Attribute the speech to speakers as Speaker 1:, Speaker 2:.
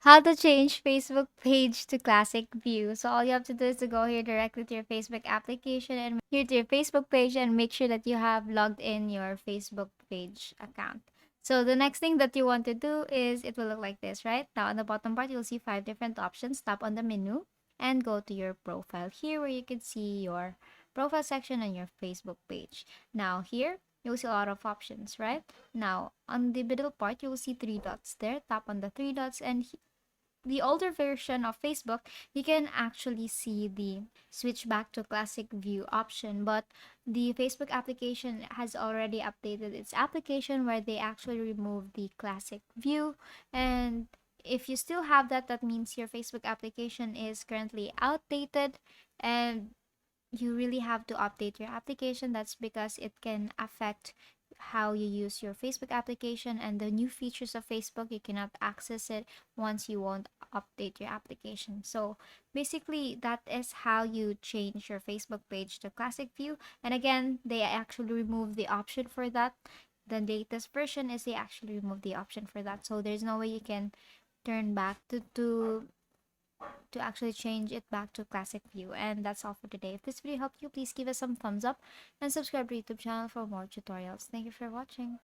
Speaker 1: how to change Facebook page to classic view. So all you have to do is to go here directly to your Facebook application and here to your Facebook page and make sure that you have logged in your Facebook page account. So the next thing that you want to do is it will look like this, right? Now on the bottom part, you'll see 5 different options. Tap on the menu and go to your profile here where you can see your profile section on your Facebook page. Now here, you'll see a lot of options, right? Now, on the middle part, you'll see 3 dots there. Tap on the 3 dots and the older version of Facebook, you can actually see the switch back to classic view option, but the Facebook application has already updated its application where they actually remove the classic view. And if you still have that, that means your Facebook application is currently outdated and you really have to update your application. That's because it can affect how you use your Facebook application and the new features of Facebook. You cannot access it once you won't update your application. So basically, that is how you change your Facebook page to classic view. And again, they actually remove the option for that. The latest version is they actually remove the option for that. So there's no way you can turn back to actually change it back to classic view. And that's all for today. If this video helped you, please give us some thumbs up and subscribe to our YouTube channel for more tutorials. Thank you for watching.